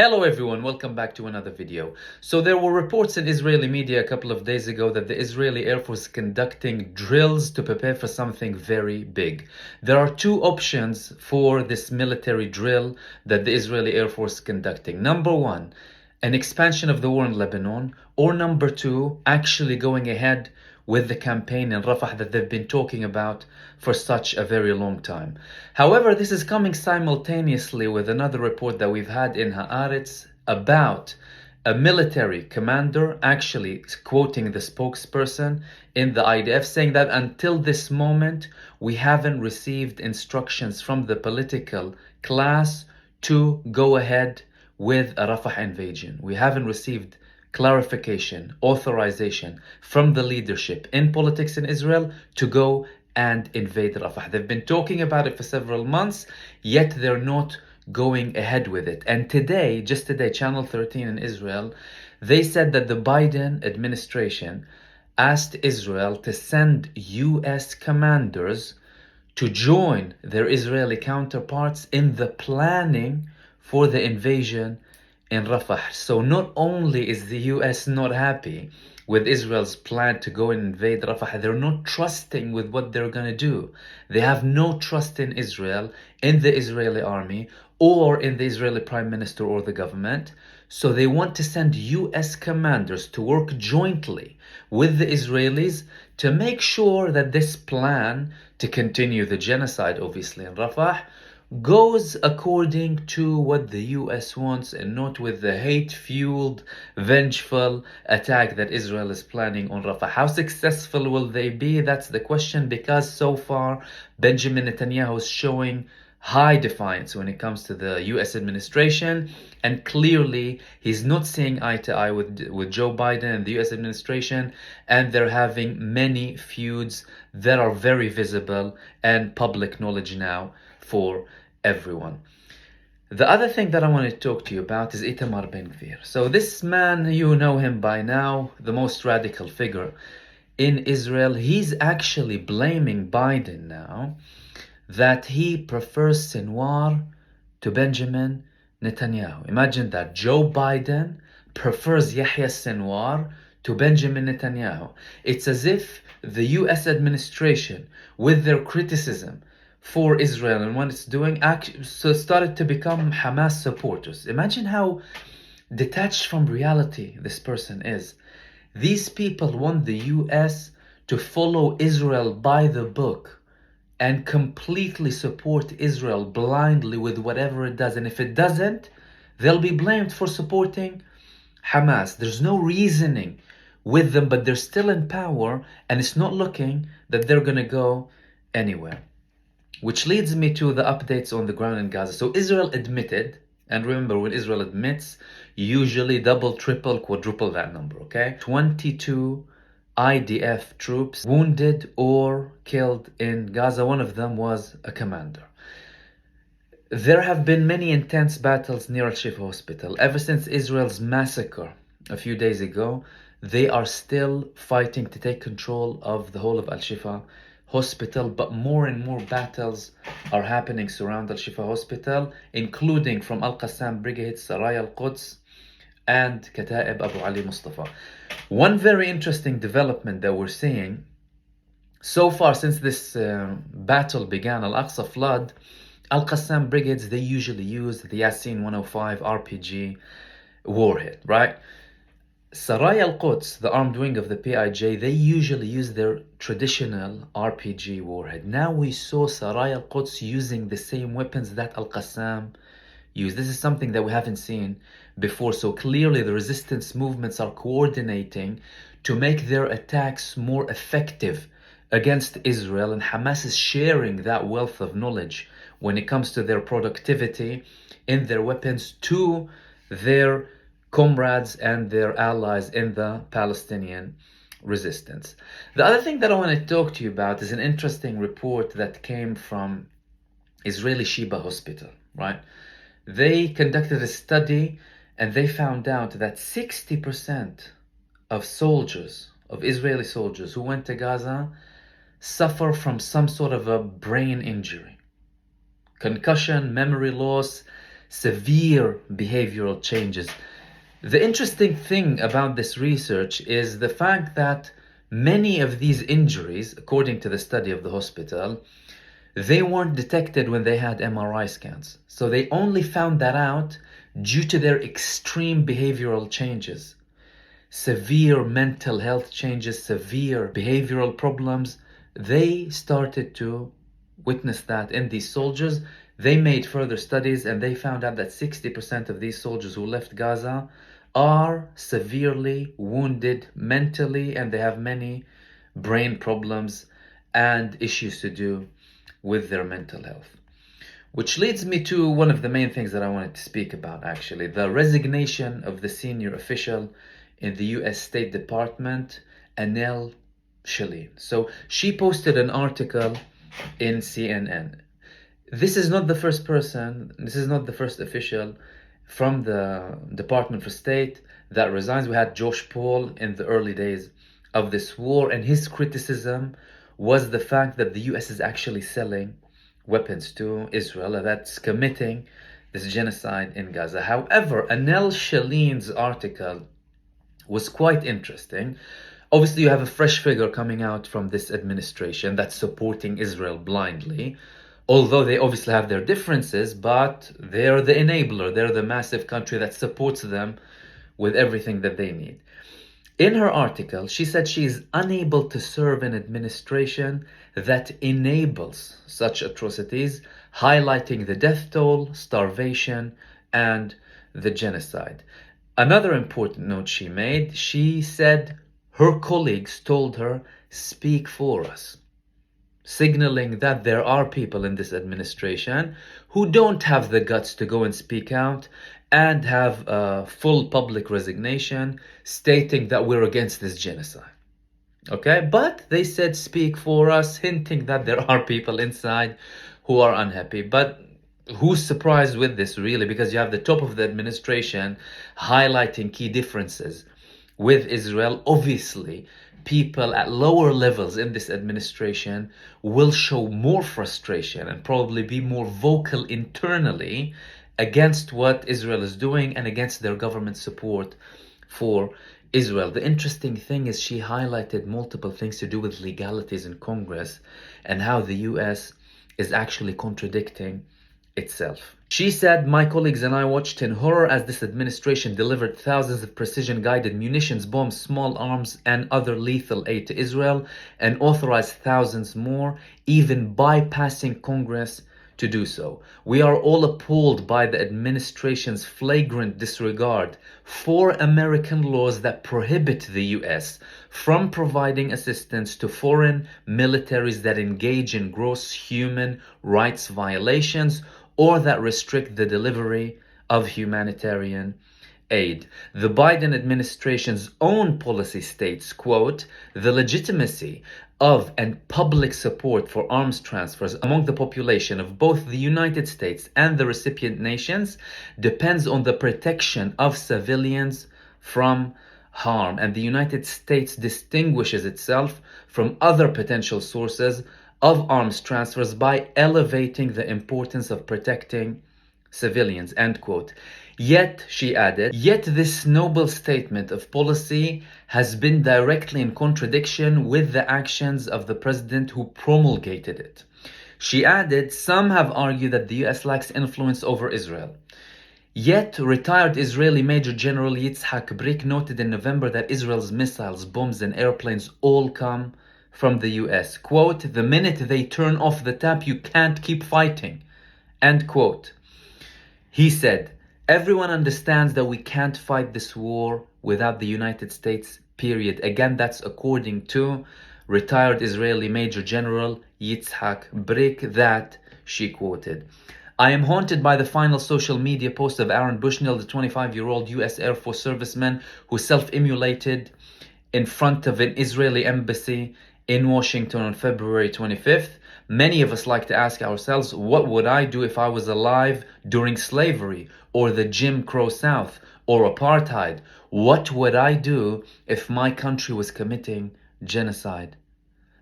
Hello everyone, welcome back to another video. So there were reports in Israeli media a couple of days ago that the Israeli Air Force is conducting drills to prepare for something very big. There are two options for this military drill that the Israeli Air Force is conducting. Number one, an expansion of the war in Lebanon, or number two, actually going ahead with the campaign in Rafah that they've been talking about for such a very long time. However, this is coming simultaneously with another report that we've had in Haaretz about a military commander actually quoting the spokesperson in the IDF saying that until this moment we haven't received instructions from the political class to go ahead with a Rafah invasion. We haven't received clarification, authorization from the leadership in politics in Israel to go and invade Rafah. They've been talking about it for several months, yet they're not going ahead with it. And today, just today, Channel 13 in Israel, they said that the Biden administration asked Israel to send US commanders to join their Israeli counterparts in the planning for the invasion in Rafah. So not only is the US not happy with Israel's plan to go and invade Rafah, they're not trusting with what they're going to do. They have no trust in Israel, in the Israeli army, or in the Israeli prime minister or the government. So they want to send US commanders to work jointly with the Israelis to make sure that this plan to continue the genocide, obviously, in Rafah, goes according to what the US wants and not with the hate-fueled, vengeful attack that Israel is planning on Rafah. How successful will they be? That's the question, because so far Benjamin Netanyahu is showing high defiance when it comes to the US administration, and clearly he's not seeing eye to eye with Joe Biden and the US administration, and they're having many feuds that are very visible and public knowledge now for everyone. The other thing that I want to talk to you about is Itamar Ben-Gvir. So this man, you know him by now, the most radical figure in Israel. He's actually blaming Biden now that he prefers Sinwar to Benjamin Netanyahu. Imagine that. Joe Biden prefers Yahya Sinwar to Benjamin Netanyahu. It's as if the US administration, with their criticism for Israel and what it's doing, so started to become Hamas supporters. Imagine how detached from reality this person is. These people want the US to follow Israel by the book and completely support Israel blindly with whatever it does. And if it doesn't, they'll be blamed for supporting Hamas. There's no reasoning with them, but they're still in power, and it's not looking that they're going to go anywhere. Which leads me to the updates on the ground in Gaza. So Israel admitted, and remember, when Israel admits, usually double, triple, quadruple that number, okay? 22 IDF troops wounded or killed in Gaza. One of them was a commander. There have been many intense battles near Al-Shifa Hospital. Ever since Israel's massacre a few days ago, they are still fighting to take control of the whole of Al-Shifa Hospital, but more and more battles are happening surround Al-Shifa Hospital, including from Al-Qassam Brigade, Saraya Al-Quds, and Kataib Abu Ali Mustafa. One very interesting development that we're seeing so far since this battle began, Al-Aqsa flood, Al-Qassam brigades, they usually use the Yasin 105 RPG warhead, right? Saraya Al-Quds, the armed wing of the PIJ, they usually use their traditional RPG warhead. Now we saw Saraya Al-Quds using the same weapons that Al-Qassam used. This is something that we haven't seen before. So clearly the resistance movements are coordinating to make their attacks more effective against Israel, and Hamas is sharing that wealth of knowledge when it comes to their productivity in their weapons to their comrades and their allies in the Palestinian resistance. The other thing that I want to talk to you about is an interesting report that came from Israeli Sheba Hospital, right? They conducted a study and they found out that 60% of soldiers, of Israeli soldiers who went to Gaza, suffer from some sort of a brain injury. Concussion, memory loss, severe behavioral changes. The interesting thing about this research is the fact that many of these injuries, according to the study of the hospital, they weren't detected when they had MRI scans. So they only found that out due to their extreme behavioral changes. Severe mental health changes, severe behavioral problems. They started to witness that in these soldiers. They made further studies and they found out that 60% of these soldiers who left Gaza are severely wounded mentally, and they have many brain problems and issues to do with their mental health. Which leads me to one of the main things that I wanted to speak about, actually, the resignation of the senior official in the US State Department, Anel Shalin. So she posted an article in CNN. This is not the first person, this is not the first official from the Department for State that resigns. We had Josh Paul in the early days of this war, and his criticism was the fact that the US is actually selling weapons to Israel that's committing this genocide in Gaza. However, Anel Shalin's article was quite interesting. Obviously, you have a fresh figure coming out from this administration that's supporting Israel blindly. Although they obviously have their differences, but they're the enabler. They're the massive country that supports them with everything that they need. In her article, she said she is unable to serve an administration that enables such atrocities, highlighting the death toll, starvation, and the genocide. Another important note she made, she said her colleagues told her, "Speak for us," signaling that there are people in this administration who don't have the guts to go and speak out and have a full public resignation stating that we're against this genocide. Okay, but they said speak for us, hinting that there are people inside who are unhappy. But who's surprised with this, really? Because you have the top of the administration highlighting key differences with Israel. Obviously, people at lower levels in this administration will show more frustration and probably be more vocal internally against what Israel is doing and against their government support for Israel. The interesting thing is she highlighted multiple things to do with legalities in Congress and how the US is actually contradicting itself. She said, "My colleagues and I watched in horror as this administration delivered thousands of precision-guided munitions, bombs, small arms, and other lethal aid to Israel, and authorized thousands more, even bypassing Congress to do so. We are all appalled by the administration's flagrant disregard for American laws that prohibit the US from providing assistance to foreign militaries that engage in gross human rights violations or that restrict the delivery of humanitarian aid." The Biden administration's own policy states, quote, "The legitimacy of and public support for arms transfers among the population of both the United States and the recipient nations depends on the protection of civilians from harm, and the United States distinguishes itself from other potential sources of arms transfers by elevating the importance of protecting civilians," end quote. Yet, she added, "Yet this noble statement of policy has been directly in contradiction with the actions of the president who promulgated it." She added, "Some have argued that the US lacks influence over Israel. Yet, retired Israeli Major General Yitzhak Brik noted in November that Israel's missiles, bombs, and airplanes all come from the US. Quote, "The minute they turn off the tap, you can't keep fighting," end quote. He said, "Everyone understands that we can't fight this war without the United States, period." Again, that's according to retired Israeli Major General Yitzhak Brik that she quoted. "I am haunted by the final social media post of Aaron Bushnell, the 25-year-old US Air Force serviceman who self-immolated in front of an Israeli embassy in Washington on February 25th. Many of us like to ask ourselves, what would I do if I was alive during slavery or the Jim Crow South or apartheid? What would I do if my country was committing genocide?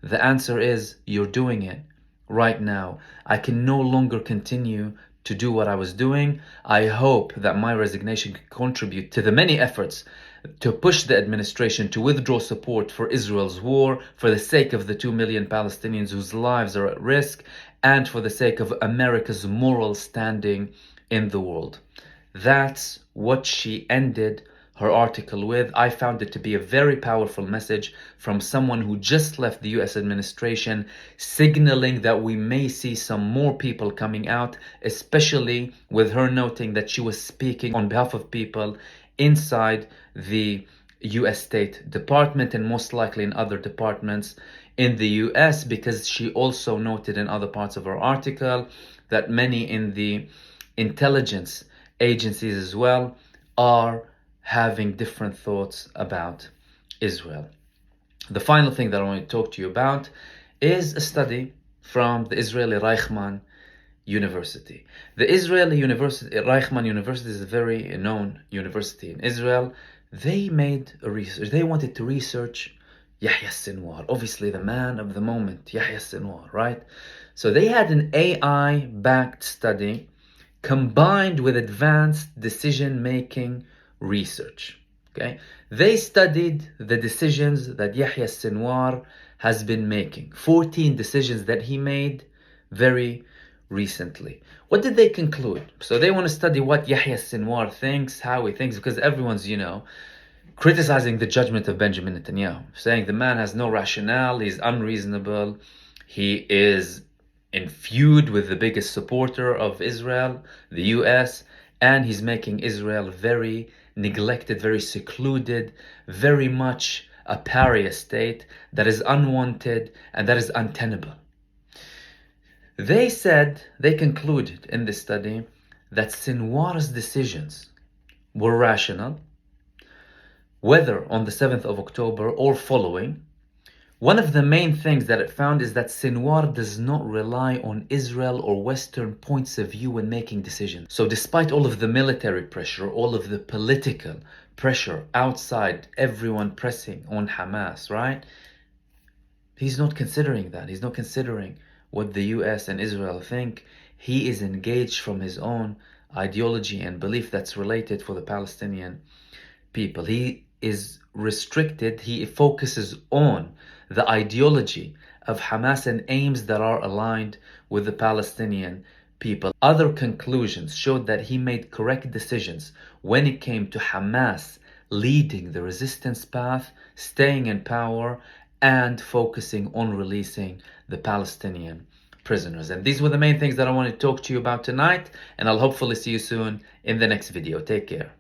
The answer is, you're doing it right now. I can no longer continue to do what I was doing. I hope that my resignation can contribute to the many efforts to push the administration to withdraw support for Israel's war for the sake of the 2 million Palestinians whose lives are at risk and for the sake of America's moral standing in the world. That's what she ended her article with. I found it to be a very powerful message from someone who just left the US administration, signaling that we may see some more people coming out, especially with her noting that she was speaking on behalf of people inside the US State Department and most likely in other departments in the US, because she also noted in other parts of her article that many in the intelligence agencies as well are having different thoughts about Israel. The final thing that I want to talk to you about is a study from the Israeli Reichman University. The Israeli University, Reichman University, is a very known university in Israel. They made a research. They wanted to research Yahya Sinwar, obviously the man of the moment, Yahya Sinwar, right? So they had an AI-backed study combined with advanced decision-making research. Okay, they studied the decisions that Yahya Sinwar has been making, 14 decisions that he made very recently. What did they conclude? So they want to study what Yahya Sinwar thinks, how he thinks, because everyone's, criticizing the judgment of Benjamin Netanyahu, saying the man has no rationale, he's unreasonable, he is in feud with the biggest supporter of Israel, the US, and he's making Israel very neglected, very secluded, very much a pariah state that is unwanted and that is untenable. They concluded in this study that Sinwar's decisions were rational, whether on the 7th of October or following. One of the main things that it found is that Sinwar does not rely on Israel or Western points of view when making decisions. So despite all of the military pressure, all of the political pressure outside, everyone pressing on Hamas, right? He's not considering that. He's not considering what the US and Israel think. He is engaged from his own ideology and belief that's related for the Palestinian people. He is restricted. He focuses on the ideology of Hamas and aims that are aligned with the Palestinian people. Other conclusions showed that he made correct decisions when it came to Hamas leading the resistance path, staying in power, and focusing on releasing the Palestinian prisoners. And these were the main things that I wanted to talk to you about tonight, and I'll hopefully see you soon in the next video. Take care.